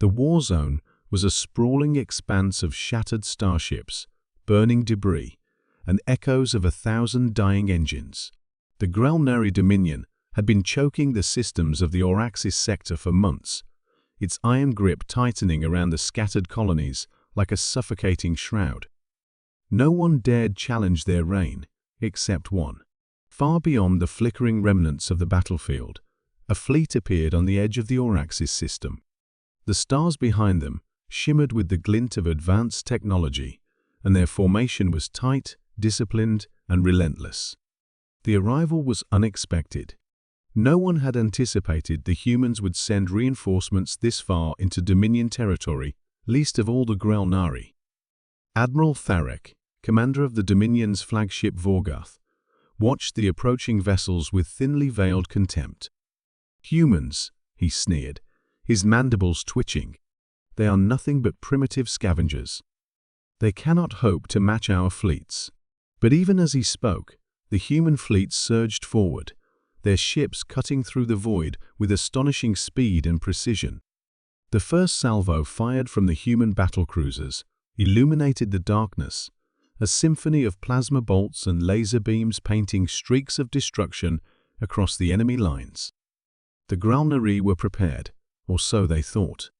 The Warzone was a sprawling expanse of shattered starships, burning debris, and echoes of 1,000 dying engines. The Grelnari Dominion had been choking the systems of the Orcs sector for months, its iron grip tightening around the scattered colonies like a suffocating shroud. No one dared challenge their reign, except one. Far beyond the flickering remnants of the battlefield, a fleet appeared on the edge of the Orcs system. The stars behind them shimmered with the glint of advanced technology, and their formation was tight, disciplined, and relentless. The arrival was unexpected. No one had anticipated the humans would send reinforcements this far into Dominion territory, least of all the Grelnari. Admiral Tharek, commander of the Dominion's flagship Vorgoth, watched the approaching vessels with thinly veiled contempt. "Humans," he sneered, his mandibles twitching. "They are nothing but primitive scavengers. They cannot hope to match our fleets." But even as he spoke, the human fleet surged forward, their ships cutting through the void with astonishing speed and precision. The first salvo fired from the human battlecruisers illuminated the darkness, a symphony of plasma bolts and laser beams painting streaks of destruction across the enemy lines. The Grelnari were prepared, or so they thought.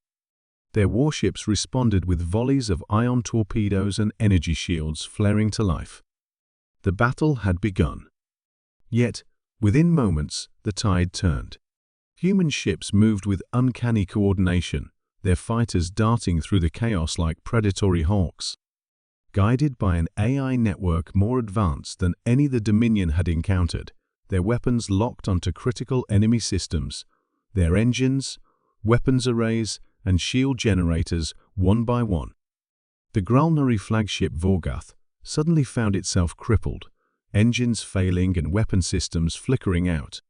Their warships responded with volleys of ion torpedoes and energy shields flaring to life. The battle had begun. Yet, within moments, the tide turned. Human ships moved with uncanny coordination, their fighters darting through the chaos like predatory hawks. Guided by an AI network more advanced than any the Dominion had encountered, their weapons locked onto critical enemy systems, their engines, weapons arrays, and shield generators one by one. The Grelnari flagship Vorgoth suddenly found itself crippled, engines failing and weapon systems flickering out.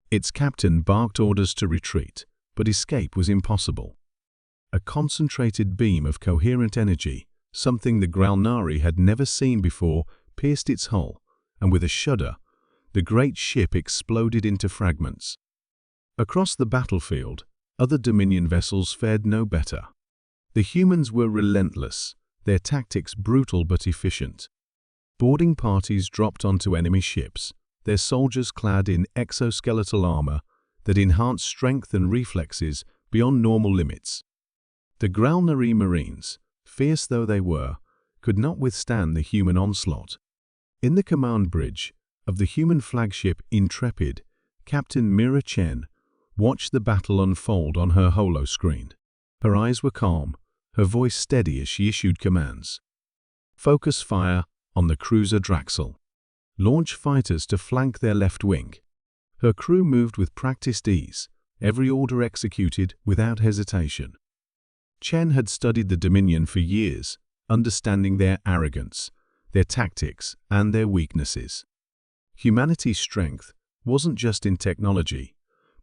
Its captain barked orders to retreat, but escape was impossible. A concentrated beam of coherent energy, something the Grelnari had never seen before, pierced its hull, and with a shudder, the great ship exploded into fragments. Across the battlefield, other Dominion vessels fared no better. The humans were relentless, their tactics brutal but efficient. Boarding parties dropped onto enemy ships, their soldiers clad in exoskeletal armor that enhanced strength and reflexes beyond normal limits. The Grelnari Marines, fierce though they were, could not withstand the human onslaught. In the command bridge of the human flagship Intrepid, Captain Mira Chen watched the battle unfold on her holoscreen. Her eyes were calm, her voice steady as she issued commands. "Focus fire on the cruiser Draxel. Launch fighters to flank their left wing." Her crew moved with practiced ease, every order executed without hesitation. Chen had studied the Dominion for years, understanding their arrogance, their tactics, and their weaknesses. Humanity's strength wasn't just in technology,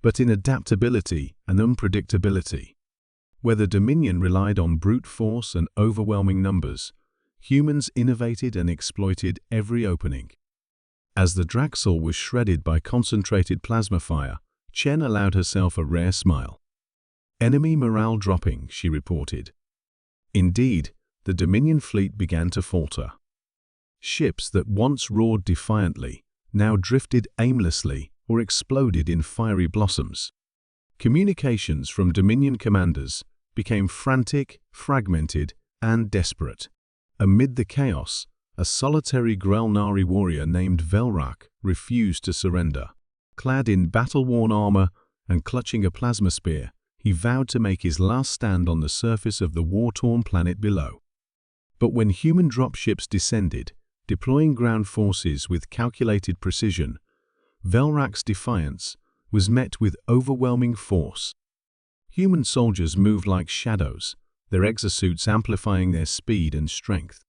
but in adaptability and unpredictability. Where the Dominion relied on brute force and overwhelming numbers, humans innovated and exploited every opening. As the Draxel was shredded by concentrated plasma fire, Chen allowed herself a rare smile. "Enemy morale dropping," she reported. Indeed, the Dominion fleet began to falter. Ships that once roared defiantly now drifted aimlessly or exploded in fiery blossoms. Communications from Dominion commanders became frantic, fragmented, and desperate. Amid the chaos, a solitary Grelnari warrior named Velrak refused to surrender. Clad in battle-worn armor and clutching a plasma spear, he vowed to make his last stand on the surface of the war-torn planet below. But when human dropships descended, deploying ground forces with calculated precision, Velrak's defiance was met with overwhelming force. Human soldiers moved like shadows, their exosuits amplifying their speed and strength.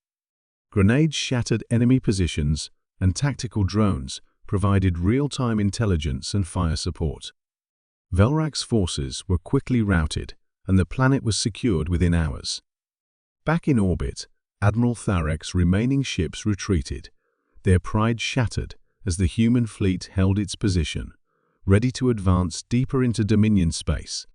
Grenades shattered enemy positions, and tactical drones provided real-time intelligence and fire support. Velrak's forces were quickly routed, and the planet was secured within hours. Back in orbit, Admiral Tharek's remaining ships retreated, their pride shattered as the human fleet held its position, ready to advance deeper into Dominion space.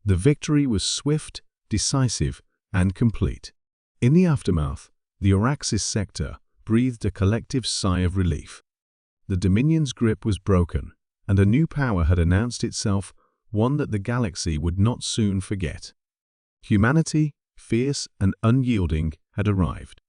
The victory was swift, decisive, and complete. In the aftermath, the Orcs sector breathed a collective sigh of relief. The Dominion's grip was broken, and a new power had announced itself, one that the galaxy would not soon forget. Humanity, fierce and unyielding, had arrived.